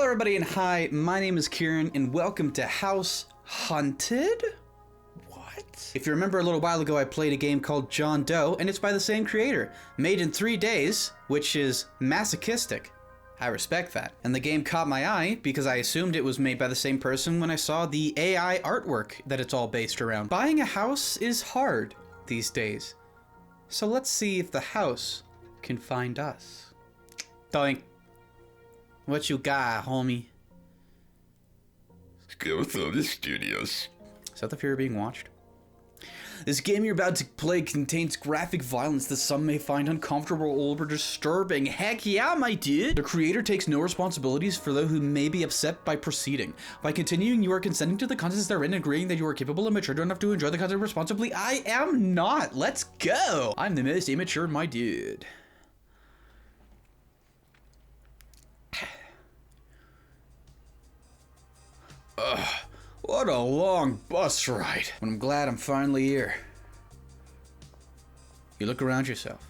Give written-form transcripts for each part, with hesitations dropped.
everybody, and hi, my name is Kieran, and welcome to House Hunted? What? If you remember a little while ago, I played a game called John Doe, and it's by the same creator. Made in 3 days, which is masochistic. I respect that. And the game caught my eye because I assumed it was made by the same person when I saw the AI artwork that it's all based around. Buying a house is hard these days. So let's see if the house can find us. Doink. What you got, homie? Go through the studios. Is that the fear of being watched? This game you're about to play contains graphic violence that some may find uncomfortable or disturbing. Heck yeah, my dude! The creator takes no responsibilities for those who may be upset by proceeding. By continuing, you are consenting to the contents therein and agreeing that you are capable and mature enough to enjoy the content responsibly. I am not! Let's go! I'm the most immature, my dude. Ugh. What a long bus ride. But I'm glad I'm finally here. You look around yourself,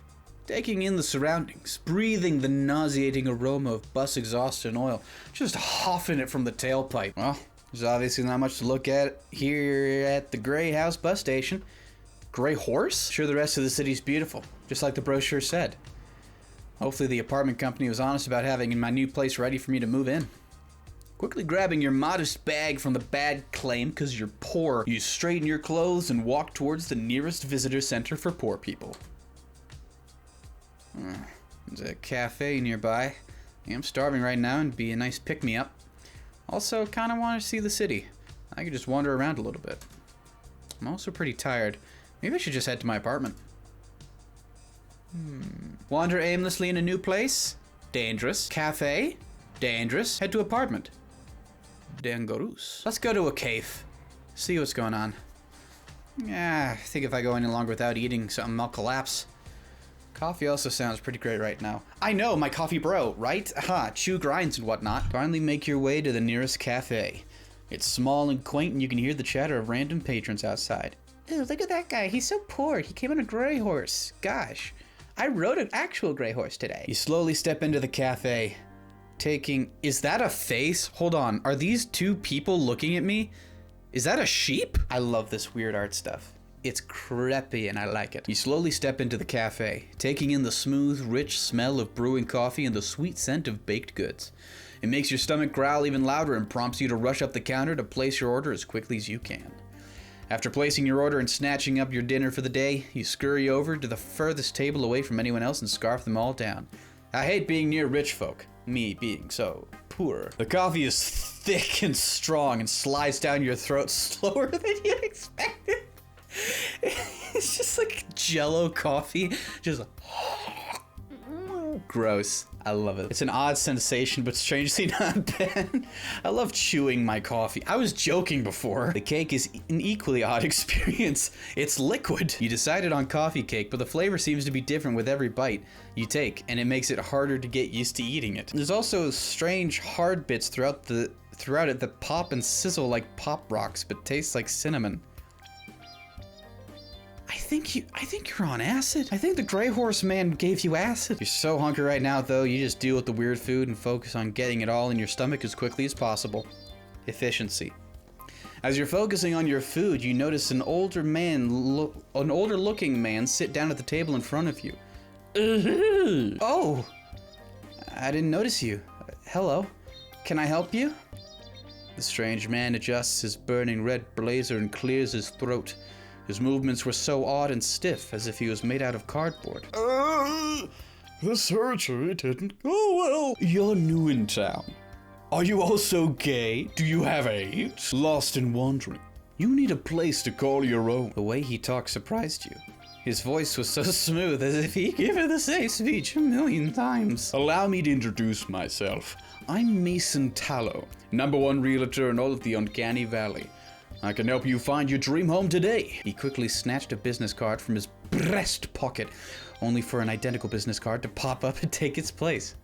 taking in the surroundings, breathing the nauseating aroma of bus exhaust and oil, just huffing it from the tailpipe. Well, there's obviously not much to look at here at the Grey House bus station. Grey Horse? Sure, the rest of the city's beautiful, just like the brochure said. Hopefully the apartment company was honest about having my new place ready for me to move in. Quickly grabbing your modest bag from the bad claim because you're poor, you straighten your clothes and walk towards the nearest visitor center for poor people. There's a cafe nearby. I'm starving right now and be a nice pick-me-up. Also, kind of want to see the city. I could just wander around a little bit. I'm also pretty tired. Maybe I should just head to my apartment. Wander aimlessly in a new place? Dangerous. Cafe? Dangerous. Head to apartment. Dangerous. Let's go to a cave. See what's going on. Yeah, I think if I go any longer without eating something, I'll collapse. Coffee also sounds pretty great right now. I know, my coffee bro, right? Aha, chew grinds and whatnot. Finally make your way to the nearest cafe. It's small and quaint and you can hear the chatter of random patrons outside. Ew, look at that guy, he's so poor. He came on a gray horse. Gosh, I rode an actual gray horse today. You slowly step into the cafe. Is that a face? Hold on, are these two people looking at me? Is that a sheep? I love this weird art stuff. It's creepy and I like it. You slowly step into the cafe, taking in the smooth, rich smell of brewing coffee and the sweet scent of baked goods. It makes your stomach growl even louder and prompts you to rush up the counter to place your order as quickly as you can. After placing your order and snatching up your dinner for the day, you scurry over to the furthest table away from anyone else and scarf them all down. I hate being near rich folk. Me being so poor. The coffee is thick and strong and slides down your throat slower than you'd expected. It's just like Jello coffee. Just gross. I love it. It's an odd sensation, but strangely not bad. I love chewing my coffee. I was joking before. The cake is an equally odd experience. It's liquid. You decided on coffee cake, but the flavor seems to be different with every bite you take, and it makes it harder to get used to eating it. There's also strange hard bits throughout it that pop and sizzle like pop rocks, but taste like cinnamon. I think you're on acid. I think the Grey Horse man gave you acid. You're so hungry right now, though, you just deal with the weird food and focus on getting it all in your stomach as quickly as possible. Efficiency. As you're focusing on your food, you notice an older looking man sit down at the table in front of you. Oh, I didn't notice you. Hello, can I help you? The strange man adjusts his burning red blazer and clears his throat. His movements were so odd and stiff, as if he was made out of cardboard. The surgery didn't go well. You're new in town. Are you also gay? Do you have AIDS? Lost and wandering. You need a place to call your own. The way he talked surprised you. His voice was so smooth, as if he'd given the same speech 1,000,000 times. Allow me to introduce myself. I'm Mason Tallow, #1 realtor in all of the Uncanny Valley. I can help you find your dream home today. He quickly snatched a business card from his breast pocket, only for an identical business card to pop up and take its place.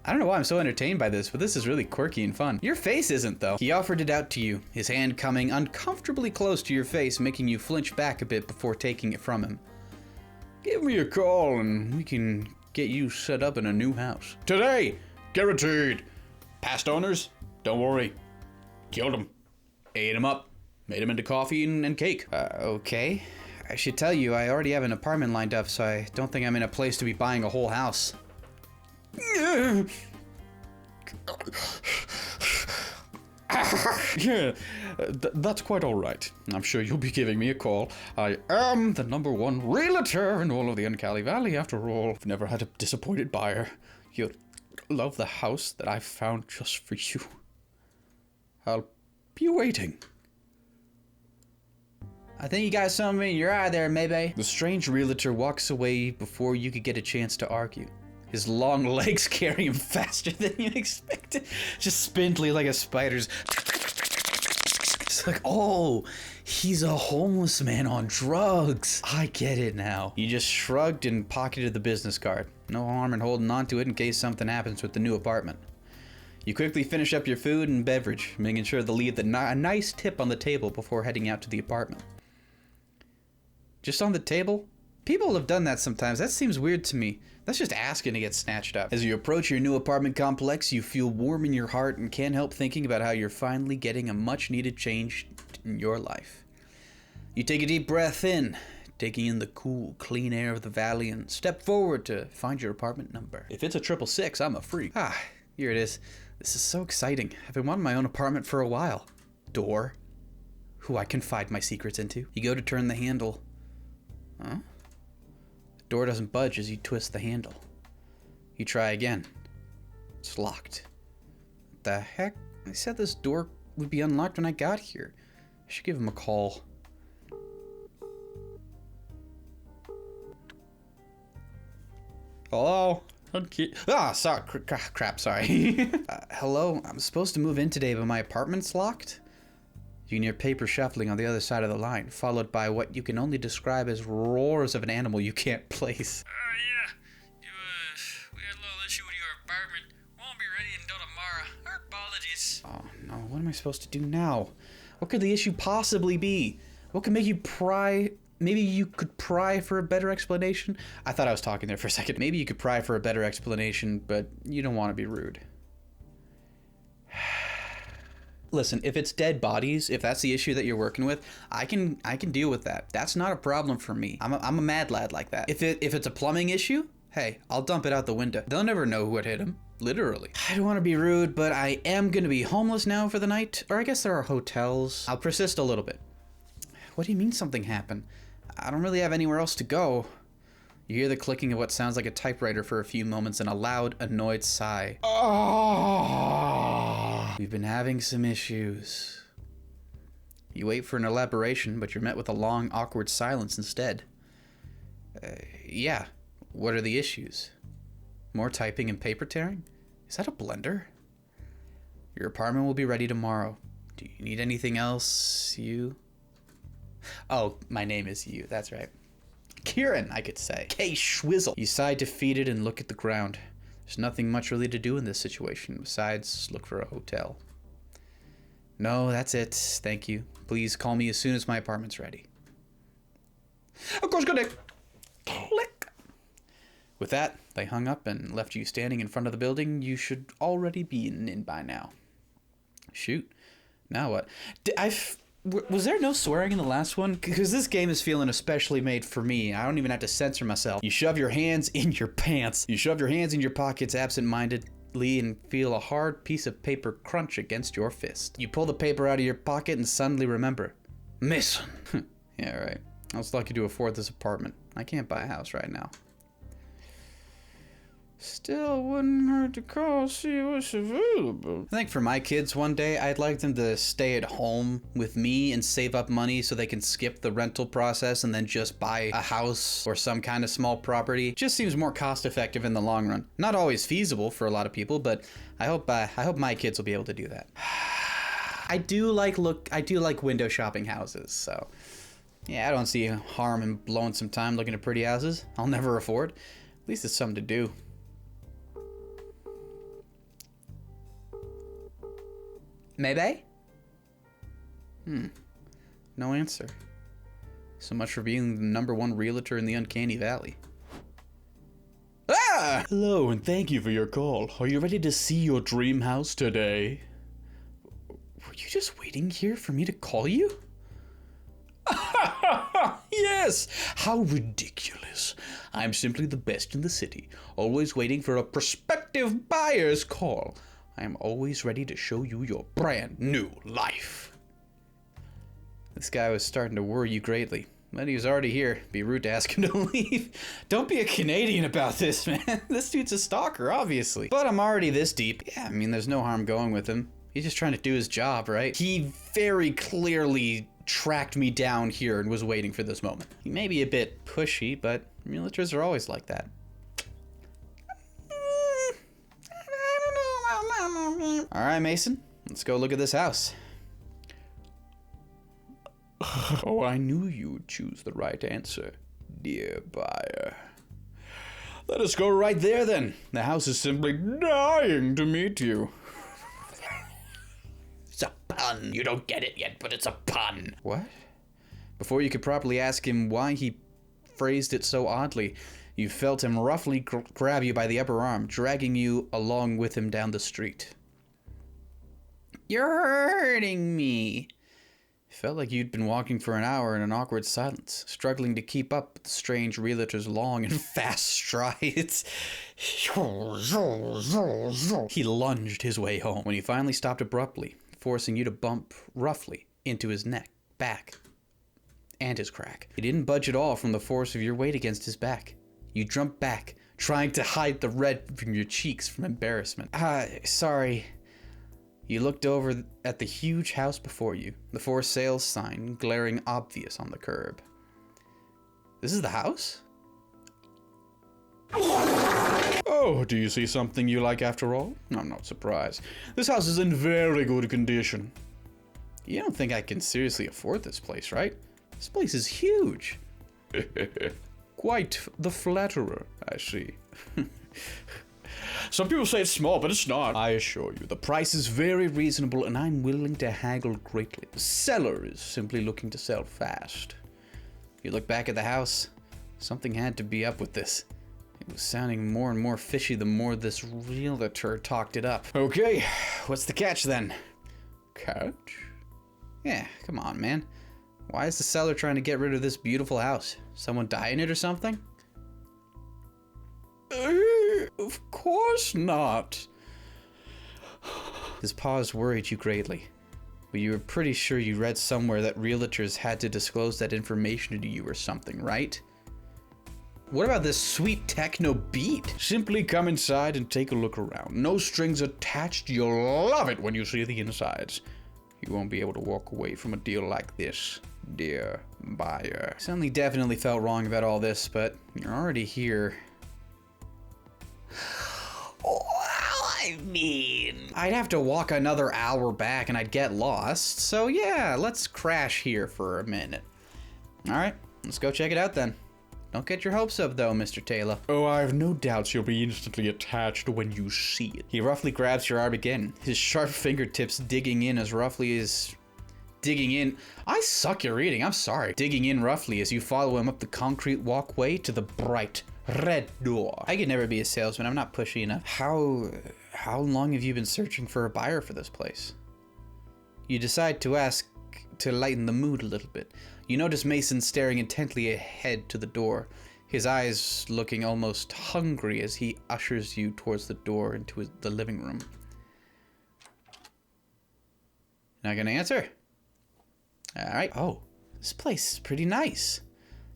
I don't know why I'm so entertained by this, but this is really quirky and fun. Your face isn't, though. He offered it out to you, his hand coming uncomfortably close to your face, making you flinch back a bit before taking it from him. Give me a call and we can get you set up in a new house. Today! Guaranteed! Past owners, don't worry. Killed them. Ate them up. Made them into coffee and cake. Okay. I should tell you, I already have an apartment lined up, so I don't think I'm in a place to be buying a whole house. Yeah, that's quite all right. I'm sure you'll be giving me a call. I am the #1 realtor in all of the Uncanny Valley, after all. I've never had a disappointed buyer. You'll love the house that I found just for you. I'll be waiting. I think you got something in your eye there, maybe. The strange realtor walks away before you could get a chance to argue. His long legs carry him faster than you expected. Just spindly like a spider's. It's like, oh, he's a homeless man on drugs. I get it now. You just shrugged and pocketed the business card. No harm in holding on to it in case something happens with the new apartment. You quickly finish up your food and beverage, making sure to leave a nice tip on the table before heading out to the apartment. Just on the table? People have done that sometimes. That seems weird to me. That's just asking to get snatched up. As you approach your new apartment complex, you feel warm in your heart and can't help thinking about how you're finally getting a much-needed change in your life. You take a deep breath in, taking in the cool, clean air of the valley, and step forward to find your apartment number. If it's a 666, I'm a freak. Ah, here it is. This is so exciting. I've been wanting my own apartment for a while. Door. Who I confide my secrets into. You go to turn the handle. Huh? The door doesn't budge as you twist the handle. You try again. It's locked. What the heck? I said this door would be unlocked when I got here. I should give him a call. Hello? Okay. Sorry. Crap, sorry. Hello? I'm supposed to move in today, but my apartment's locked? You can hear paper shuffling on the other side of the line, followed by what you can only describe as roars of an animal you can't place. Yeah. We had a little issue with your apartment. Won't be ready until tomorrow. Our apologies. Oh no, what am I supposed to do now? What could the issue possibly be? What could make you pry? Maybe you could pry for a better explanation? I thought I was talking there for a second. Maybe you could pry for a better explanation, but you don't want to be rude. Listen, if it's dead bodies, if that's the issue that you're working with, I can deal with that. That's not a problem for me. I'm a mad lad like that. If it's a plumbing issue, hey, I'll dump it out the window. They'll never know who had hit him. Literally. I don't want to be rude, but I am going to be homeless now for the night. Or I guess there are hotels. I'll persist a little bit. What do you mean something happened? I don't really have anywhere else to go. You hear the clicking of what sounds like a typewriter for a few moments and a loud, annoyed sigh. Oh. We've been having some issues. You wait for an elaboration, but you're met with a long, awkward silence instead. Yeah. What are the issues? More typing and paper tearing? Is that a blender? Your apartment will be ready tomorrow. Do you need anything else, you? Oh, my name is you. That's right. Kieran, I could say. K-Schwizzle. You sigh defeated and look at the ground. There's nothing much really to do in this situation besides look for a hotel. No, that's it. Thank you. Please call me as soon as my apartment's ready. Of course, good day. Click. With that, they hung up and left you standing in front of the building you should already be in by now. Shoot. Now what? Was there no swearing in the last one? Because this game is feeling especially made for me. I don't even have to censor myself. You shove your hands in your pants. You shove your hands in your pockets absent-mindedly and feel a hard piece of paper crunch against your fist. You pull the paper out of your pocket and suddenly remember. Missing. Yeah, right. I was lucky to afford this apartment. I can't buy a house right now. Still wouldn't hurt to call, see what's available. I think for my kids one day, I'd like them to stay at home with me and save up money so they can skip the rental process and then just buy a house or some kind of small property. It just seems more cost effective in the long run. Not always feasible for a lot of people, but I hope my kids will be able to do that. I do like window shopping houses, so yeah, I don't see harm in blowing some time looking at pretty houses I'll never afford. At least it's something to do. Maybe? No answer. So much for being the #1 realtor in the Uncanny Valley. Ah! Hello, and thank you for your call. Are you ready to see your dream house today? Were you just waiting here for me to call you? Yes! How ridiculous. I'm simply the best in the city, always waiting for a prospective buyer's call. I am always ready to show you your brand new life. This guy was starting to worry you greatly. But he was already here. Be rude to ask him to leave. Don't be a Canadian about this, man. This dude's a stalker, obviously. But I'm already this deep. Yeah, I mean, there's no harm going with him. He's just trying to do his job, right? He very clearly tracked me down here and was waiting for this moment. He may be a bit pushy, but realtors are always like that. I don't know. All right, Mason. Let's go look at this house. Oh, I knew you would choose the right answer, dear buyer. Let us go right there then. The house is simply dying to meet you. It's a pun. You don't get it yet, but it's a pun. What? Before you could properly ask him why he phrased it so oddly, you felt him roughly grab you by the upper arm, dragging you along with him down the street. You're hurting me. It felt like you'd been walking for an hour in an awkward silence, struggling to keep up with the strange realtor's long and fast strides. He lunged his way home when he finally stopped abruptly, forcing you to bump roughly into his neck, back, and his crack. He didn't budge at all from the force of your weight against his back. You jumped back, trying to hide the red from your cheeks from embarrassment. Sorry. You looked over at the huge house before you, the for sale sign glaring obvious on the curb. This is the house? Oh, do you see something you like after all? I'm not surprised. This house is in very good condition. You don't think I can seriously afford this place, right? This place is huge. Quite the flatterer, I see. Some people say it's small, but it's not. I assure you, the price is very reasonable, and I'm willing to haggle greatly. The seller is simply looking to sell fast. You look back at the house. Something had to be up with this. It was sounding more and more fishy the more this realtor talked it up. Okay, what's the catch then? Catch? Yeah, come on, man. Why is the seller trying to get rid of this beautiful house? Someone die in it or something? Of course not. His pause worried you greatly, but you were pretty sure you read somewhere that realtors had to disclose that information to you or something, right? What about this sweet techno beat? Simply come inside and take a look around. No strings attached. You'll love it when you see the insides. You won't be able to walk away from a deal like this, dear buyer. Suddenly definitely felt wrong about all this, but you're already here. Well, I mean... I'd have to walk another hour back and I'd get lost, so yeah, let's crash here for a minute. Alright, let's go check it out then. Don't get your hopes up though, Mr. Taylor. Oh, I have no doubts you'll be instantly attached when you see it. He roughly grabs your arm again, his sharp fingertips digging in as roughly as... Digging in... I suck at reading, I'm sorry. Digging in roughly as you follow him up the concrete walkway to the bright red door. I could never be a salesman, I'm not pushy enough. How long have you been searching for a buyer for this place? You decide to ask to lighten the mood a little bit. You notice Mason staring intently ahead to the door, his eyes looking almost hungry as he ushers you towards the door into the living room. Not gonna answer? Alright. Oh, this place is pretty nice.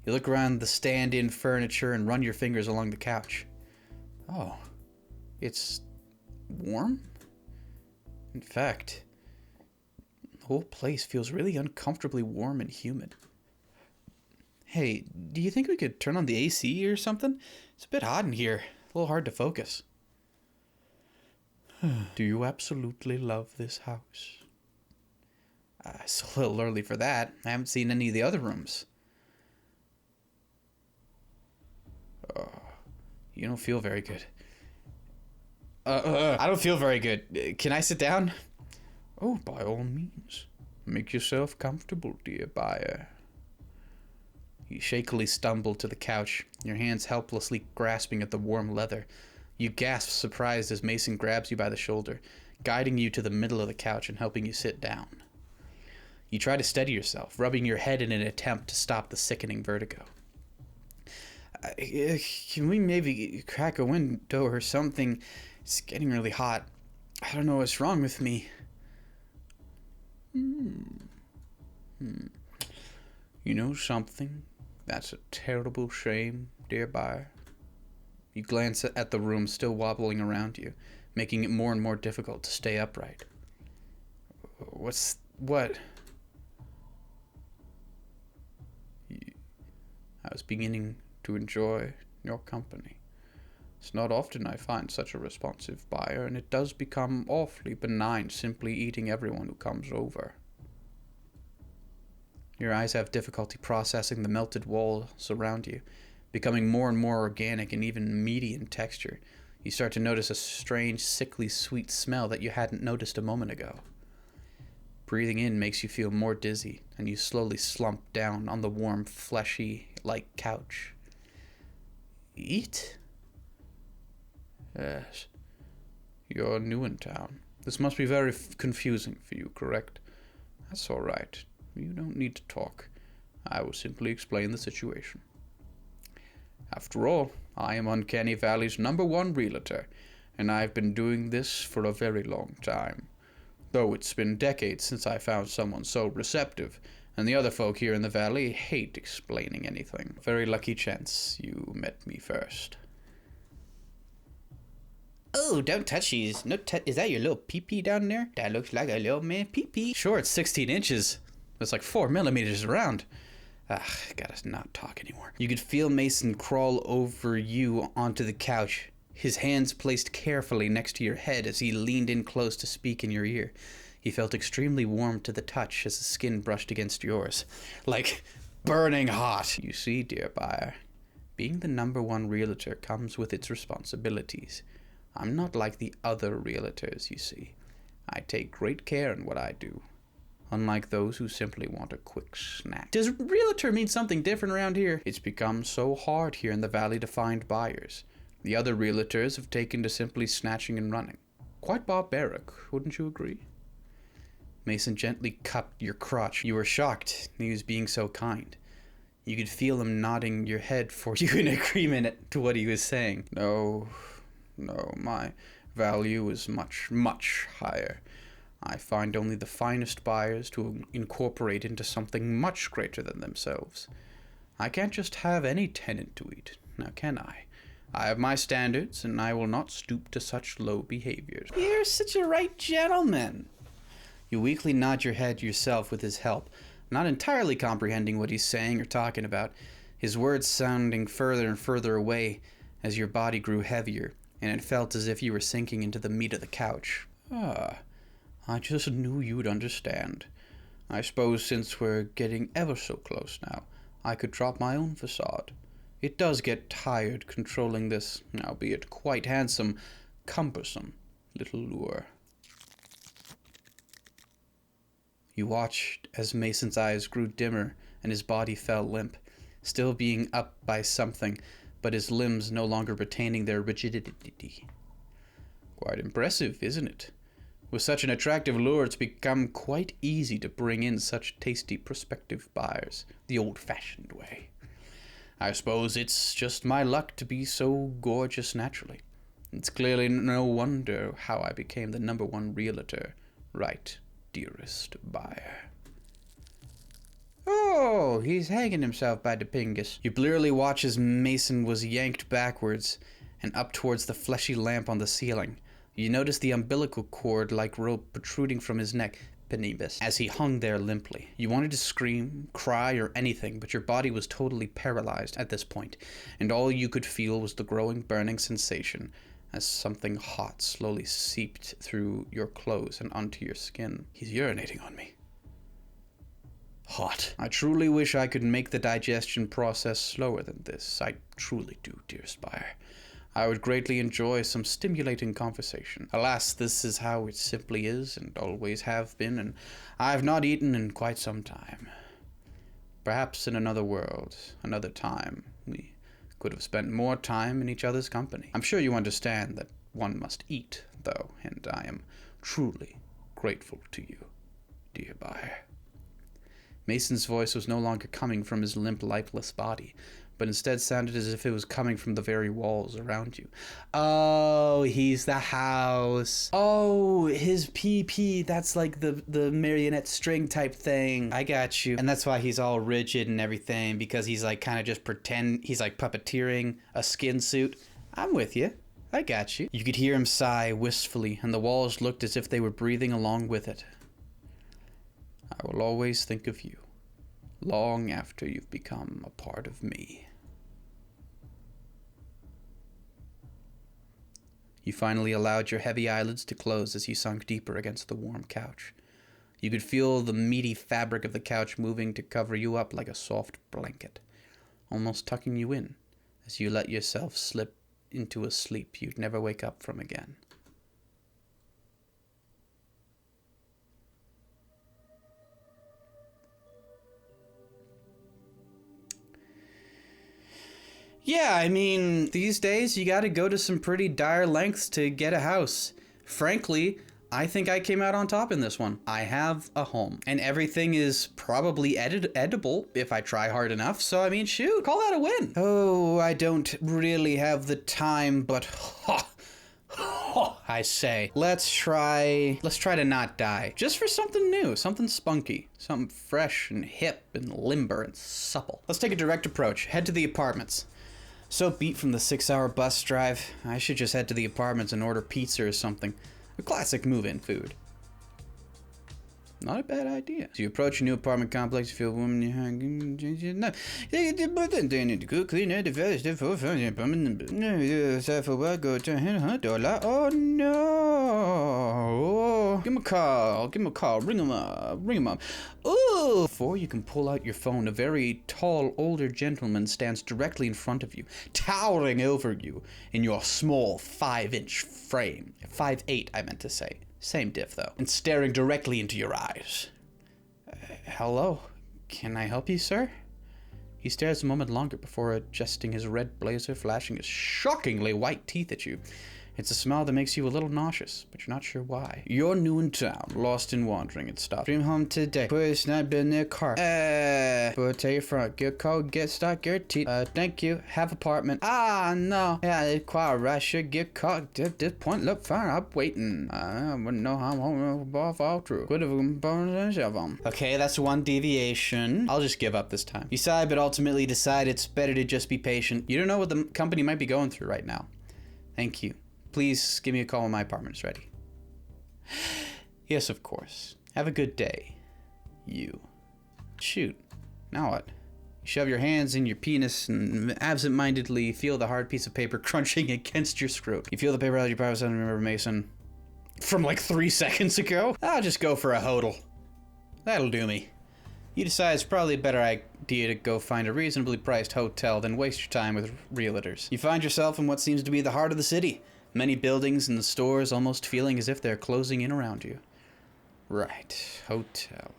You look around the stand-in furniture and run your fingers along the couch. Oh, it's warm? In fact, the whole place feels really uncomfortably warm and humid. Hey, do you think we could turn on the AC or something? It's a bit hot in here, a little hard to focus. Do you absolutely love this house? It's a little early for that. I haven't seen any of the other rooms. You don't feel very good. I don't feel very good. Can I sit down? Oh, by all means. Make yourself comfortable, dear buyer. You shakily stumble to the couch, your hands helplessly grasping at the warm leather. You gasp surprised as Mason grabs you by the shoulder, guiding you to the middle of the couch and helping you sit down. You try to steady yourself, rubbing your head in an attempt to stop the sickening vertigo. Can we maybe crack a window or something? It's getting really hot. I don't know what's wrong with me. You know something? That's a terrible shame, dear buyer. You glance at the room still wobbling around you, making it more and more difficult to stay upright. What? I was beginning to enjoy your company. It's not often I find such a responsive buyer, and it does become awfully benign simply eating everyone who comes over. Your eyes have difficulty processing the melted walls around you, becoming more and more organic and even meaty in texture. You start to notice a strange, sickly sweet smell that you hadn't noticed a moment ago. Breathing in makes you feel more dizzy, and you slowly slump down on the warm, fleshy-like couch. Eat? Yes. You're new in town. This must be very confusing for you, correct? That's all right. You don't need to talk. I will simply explain the situation. After all, I am Uncanny Valley's #1 realtor, and I've been doing this for a very long time. Though it's been decades since I found someone so receptive, and the other folk here in the valley hate explaining anything. Very lucky chance you met me first. Oh, don't touch these. Is that your little pee-pee down there? That looks like a little man pee-pee. Sure, it's 16 inches. It's like 4 millimeters around. Gotta not talk anymore. You could feel Mason crawl over you onto the couch, his hands placed carefully next to your head as he leaned in close to speak in your ear. He felt extremely warm to the touch as the skin brushed against yours. Like burning hot. You see, dear buyer, being the #1 realtor comes with its responsibilities. I'm not like the other realtors, you see. I take great care in what I do. Unlike those who simply want a quick snack. Does realtor mean something different around here? It's become so hard here in the valley to find buyers. The other realtors have taken to simply snatching and running. Quite barbaric, wouldn't you agree? Mason gently cupped your crotch. You were shocked he was being so kind. You could feel him nodding your head for you in agreement to what he was saying. No, my value is much, much higher. I find only the finest buyers to incorporate into something much greater than themselves. I can't just have any tenant to eat, now can I? I have my standards, and I will not stoop to such low behaviors. You're such a right gentleman. You weakly nod your head yourself with his help, not entirely comprehending what he's saying or talking about, his words sounding further and further away as your body grew heavier, and it felt as if you were sinking into the meat of the couch. I just knew you'd understand. I suppose since we're getting ever so close now, I could drop my own facade. It does get tired controlling this, albeit quite handsome, cumbersome little lure. You watched as Mason's eyes grew dimmer and his body fell limp, still being up by something, but his limbs no longer retaining their rigidity. Quite impressive, isn't it? With such an attractive lure, it's become quite easy to bring in such tasty prospective buyers, the old-fashioned way. I suppose it's just my luck to be so gorgeous naturally. It's clearly no wonder how I became the #1 realtor, right, dearest buyer. Oh, he's hanging himself by the pingus. You blearily watch as Mason was yanked backwards and up towards the fleshy lamp on the ceiling. You notice the umbilical cord-like rope protruding from his neck, penibus, as he hung there limply. You wanted to scream, cry, or anything, but your body was totally paralyzed at this point, and all you could feel was the growing burning sensation as something hot slowly seeped through your clothes and onto your skin. He's urinating on me. Hot. I truly wish I could make the digestion process slower than this. I truly do, dear Spire. I would greatly enjoy some stimulating conversation. Alas, this is how it simply is, and always have been, and I have not eaten in quite some time. Perhaps in another world, another time, we could have spent more time in each other's company. I'm sure you understand that one must eat, though, and I am truly grateful to you, dear buyer. Mason's voice was no longer coming from his limp, lifeless body, but instead sounded as if it was coming from the very walls around you. Oh, he's the house. Oh, his PP, that's like the marionette string type thing. I got you. And that's why he's all rigid and everything, because he's like kind of just he's like puppeteering a skin suit. I'm with you. I got you. You could hear him sigh wistfully, and the walls looked as if they were breathing along with it. I will always think of you, long after you've become a part of me. You finally allowed your heavy eyelids to close as you sunk deeper against the warm couch. You could feel the meaty fabric of the couch moving to cover you up like a soft blanket, almost tucking you in as you let yourself slip into a sleep you'd never wake up from again. Yeah, I mean, these days you gotta go to some pretty dire lengths to get a house. Frankly, I think I came out on top in this one. I have a home, and everything is probably edible if I try hard enough, so I mean, shoot, call that a win. Oh, I don't really have the time, but I say, let's try to not die. Just for something new, something spunky, something fresh and hip and limber and supple. Let's take a direct approach, head to the apartments. So beat from the 6-hour bus drive, I should just head to the apartments and order pizza or something. A classic move-in food. Not a bad idea. As you approach a new apartment complex, you feel a woman no. Oh no! Give him a call. Ring him up. Ooh! Before you can pull out your phone, a very tall, older gentleman stands directly in front of you, towering over you in your small 5-inch frame. 5'8", I meant to say. Same diff, though. And staring directly into your eyes. Hello? Can I help you, sir? He stares a moment longer before adjusting his red blazer, flashing his shockingly white teeth at you. It's a smile that makes you a little nauseous, but you're not sure why. You're new in town, lost and wandering, and stopped. Dream home today. Please not been in a car. But tell your front. Get cold, get stuck, get teeth. Thank you. Have apartment. Ah, no. Yeah, it's quite a rush. Should get caught. At this point, look fine. I'm waiting. I wouldn't know how I'm fall through. Could have bonus of them. Okay, that's one deviation. I'll just give up this time. You sigh, but ultimately decide it's better to just be patient. You don't know what the company might be going through right now. Thank you. Please give me a call when my apartment is ready. Yes, of course. Have a good day. You. Shoot. Now what? You shove your hands in your penis and absent-mindedly feel the hard piece of paper crunching against your scrot. You feel the paper out of your power and remember Mason from like 3 seconds ago. I'll just go for a hodl. That'll do me. You decide it's probably a better idea to go find a reasonably priced hotel than waste your time with realtors. You find yourself in what seems to be the heart of the city. Many buildings and stores almost feeling as if they're closing in around you. Right. Hotel.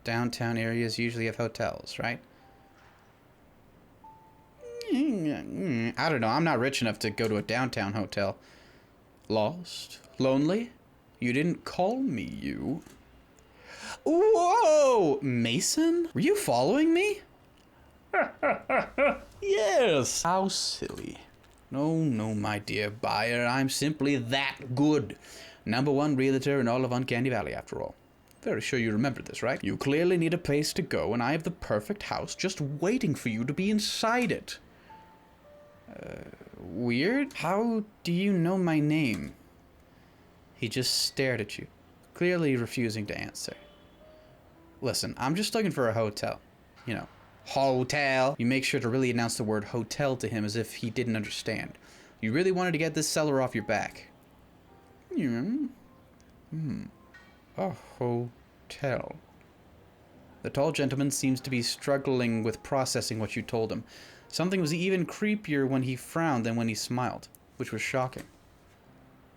Downtown areas usually have hotels, right? I don't know. I'm not rich enough to go to a downtown hotel. Lost? Lonely? You didn't call me, you. Whoa! Mason? Were you following me? Yes. How silly. No, my dear buyer, I'm simply that good. #1 realtor in all of Uncanny Valley, after all. Very sure you remember this, right? You clearly need a place to go, and I have the perfect house just waiting for you to be inside it. Weird? How do you know my name? He just stared at you, clearly refusing to answer. Listen, I'm just looking for a hotel. You know. Hotel. You make sure to really announce the word hotel to him as if he didn't understand. You really wanted to get this seller off your back. A hotel. The tall gentleman seems to be struggling with processing what you told him. Something was even creepier when he frowned than when he smiled, which was shocking.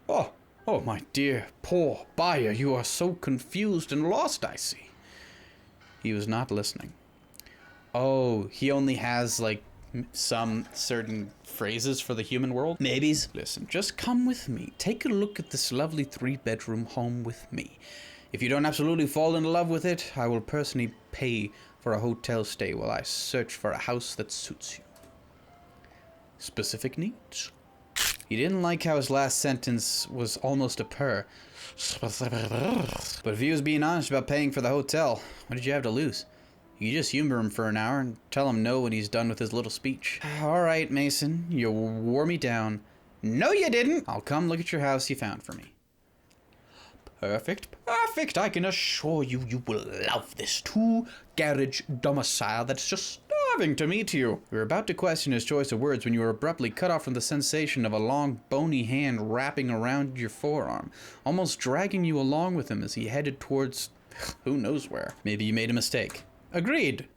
Oh, my dear, poor buyer, you are so confused and lost, I see. He was not listening. Oh, he only has like some certain phrases for the human world? Maybes? Listen, just come with me. Take a look at this lovely 3-bedroom home with me. If you don't absolutely fall in love with it, I will personally pay for a hotel stay while I search for a house that suits you. Specific needs? He didn't like how his last sentence was almost a purr. But if he was being honest about paying for the hotel, what did you have to lose? You just humor him for an hour and tell him no when he's done with his little speech. All right, Mason, you wore me down. No, you didn't. I'll come look at your house you found for me. Perfect, perfect. I can assure you, you will love this 2-garage domicile that's just starving to meet you. We were about to question his choice of words when you were abruptly cut off from the sensation of a long, bony hand wrapping around your forearm, almost dragging you along with him as he headed towards who knows where. Maybe you made a mistake. Agreed.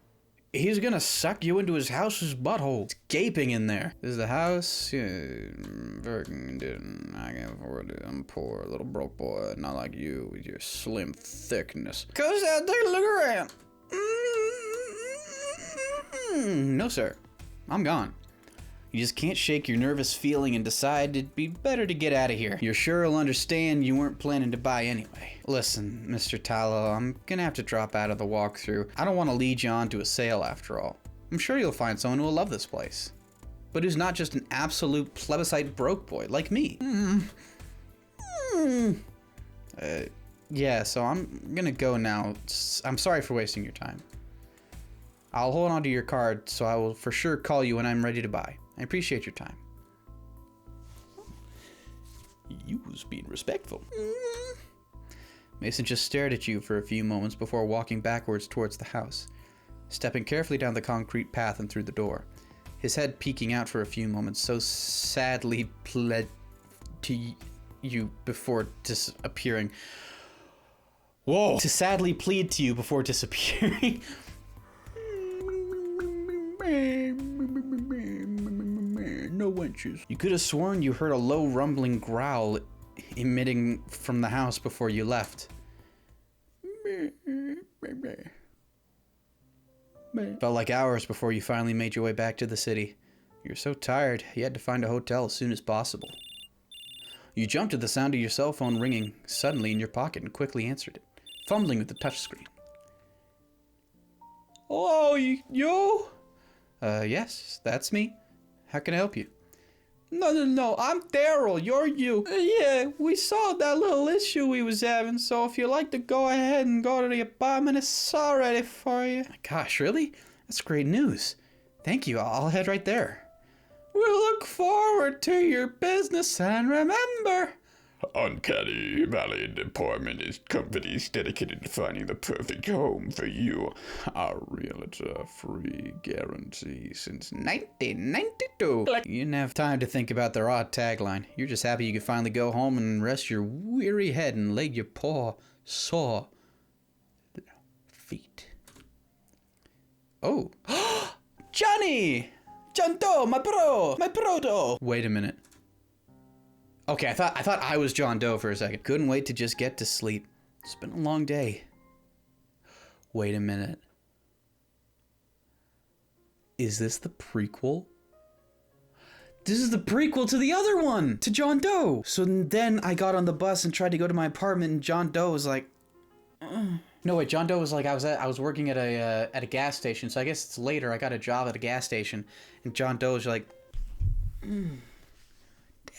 He's gonna suck you into his house's butthole. It's gaping in there. This is the house. Yeah, I can't afford it. I'm poor, little broke boy. Not like you with your slim thickness. Goes out there, look around. No, sir. I'm gone. You just can't shake your nervous feeling and decide it'd be better to get out of here. You're sure he'll understand you weren't planning to buy anyway. Listen, Mr. Tallow, I'm gonna have to drop out of the walkthrough. I don't want to lead you on to a sale after all. I'm sure you'll find someone who'll love this place. But who's not just an absolute plebiscite broke boy like me. Yeah, so I'm gonna go now. I'm sorry for wasting your time. I'll hold on to your card, so I will for sure call you when I'm ready to buy. I appreciate your time. You was being respectful. Mason just stared at you for a few moments before walking backwards towards the house, stepping carefully down the concrete path and through the door, his head peeking out for a few moments, so sadly pled to you before disappearing. Whoa! To sadly plead to you before disappearing. No wenches. You could have sworn you heard a low rumbling growl emitting from the house before you left. Felt like hours before you finally made your way back to the city. You were so tired, you had to find a hotel as soon as possible. You jumped at the sound of your cell phone ringing suddenly in your pocket and quickly answered it, fumbling with the touchscreen. Hello, you? Yes, that's me. How can I help you? No, I'm Daryl, you're you. Yeah, we solved that little issue we was having, so if you'd like to go ahead and go to the apartment, it's all ready for you. My gosh, really? That's great news. Thank you, I'll head right there. We look forward to your business, and remember... Uncanny Valley Department is companies dedicated to finding the perfect home for you. Our realtor free guarantee since 1992. You didn't have time to think about their odd tagline. You're just happy you could finally go home and rest your weary head and lay your poor, sore feet. Oh. Johnny! John Doe, my bro! Wait a minute. Okay, I thought I was John Doe for a second. Couldn't wait to just get to sleep. It's been a long day. Wait a minute. Is this the prequel? This is the prequel to the other one, to John Doe. So then I got on the bus and tried to go to my apartment, and John Doe was like, No, wait, John Doe was like, I was working at a gas station, so I guess it's later. I got a job at a gas station, and John Doe was like,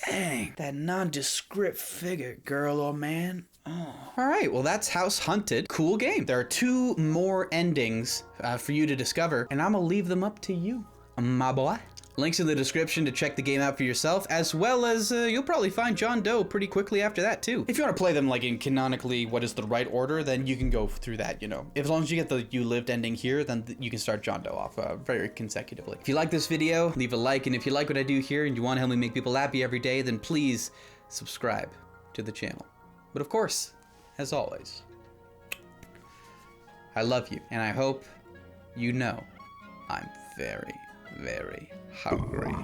Dang, that nondescript figure, girl or man. Oh. All right, well, that's House Hunted. Cool game. There are 2 more endings for you to discover, and I'm gonna leave them up to you, my boy. Links in the description to check the game out for yourself, as well as you'll probably find John Doe pretty quickly after that too. If you want to play them like in canonically what is the right order, then you can go through that, you know. As long as you get the You Lived ending here, then you can start John Doe off very consecutively. If you like this video, leave a like, and if you like what I do here and you want to help me make people happy every day, then please subscribe to the channel. But of course, as always, I love you, and I hope you know I'm very, very hungry.